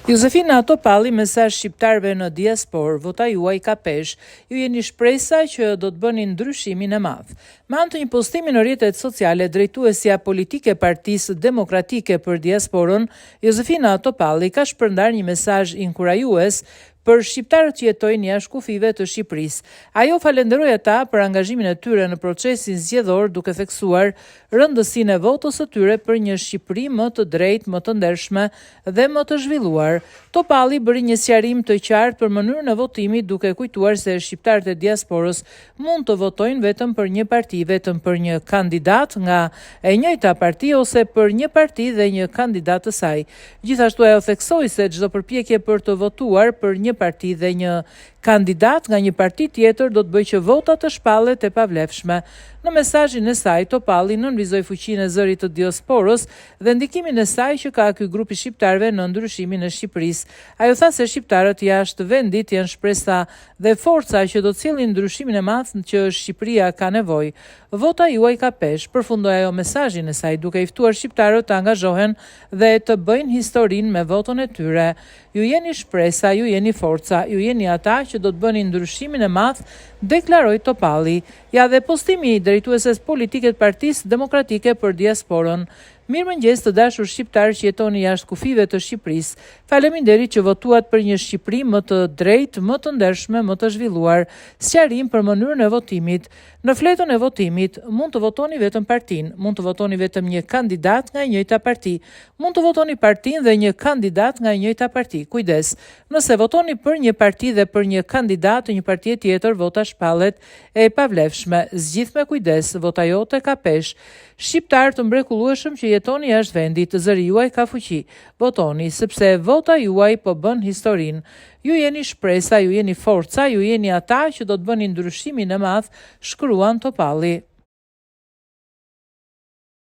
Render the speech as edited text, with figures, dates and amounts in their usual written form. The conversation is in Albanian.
Josefina Topalli, mesazh shqiptarëve në diasporë, vota juaj ka peshë, ju jeni shpresa që do të bëni ndryshimin e madh. Me anë të një postimi në rrjetet sociale, drejtuesja politike e Partisë Demokratike për Diasporën, Josefina Topalli ka shpërndar një mesazh inkurajues për shqiptarët që jetojnë jashtë kufive të Shqipërisë. Ajo falenderoi ata për angazhimin e tyre në procesin zgjedhor, duke theksuar rëndësinë e votës së tyre për një Shqipëri më të drejtë, më të ndershme dhe më të zhvilluar. Topalli bëri një sqarim të qartë për mënyrën e votimit, duke kujtuar se shqiptarët e diasporës mund të votojnë vetëm për një parti, vetëm për një kandidat nga e njëjta parti ose për një parti dhe një kandidat të saj. Gjithashtu ajo theksoi se çdo përpjekje për të votuar për një parti dhe një kandidat nga një parti tjetër do të bëjë që votat të shpallet e pavlefshme. Në mesazhin e saj, Topalli nënvizoi fuqinë e zërit të diasporës dhe ndikimin e saj që ka ky grup i shqiptarëve në ndryshimin e Shqipërisë. Ajo tha se shqiptarët jashtë vendit janë shpresa dhe forca që do të sjellin ndryshimin e madh që Shqipëria ka nevojë. Vota juaj ka peshë, përfundoi ajo mesazhin e saj duke i ftuar shqiptarët të angazhohen dhe të bëjnë historinë me votën e tyre. Ju jeni shpresa, ju jeni forca, ju jeni ata që do të bëni ndryshimin e madh, deklaroi Topalli. Ja dhe postimi i drejtueses politike të Partisë Demokratike për Diasporën. Mirëmëngjes të dashur shqiptarë që jetoni jashtë kufive të Shqipërisë. Faleminderit që votuat për një Shqipëri më të drejtë, më të ndershme, më të zhvilluar. Sqarim për mënyrën e votimit. Në fletën e votimit mund të votoni vetëm partinë, mund të votoni vetëm një kandidat nga e njëjta parti, mund të votoni partinë dhe një kandidat nga e njëjta parti. Kujdes, nëse votoni për një parti dhe për një kandidat të një partie tjetër, vota shpallet e pavlefshme. Zgjidh me kujdes, vota jote ka peshë. Shqiptar të mrekullueshëm që jetoni jashtë vendit, zëri juaj ka fuqi. Votoni, sepse vota juaj po bën historinë. Ju jeni shpresa, ju jeni forca, ju jeni ata që do të bëni ndryshimin e madh, shkruan Topalli.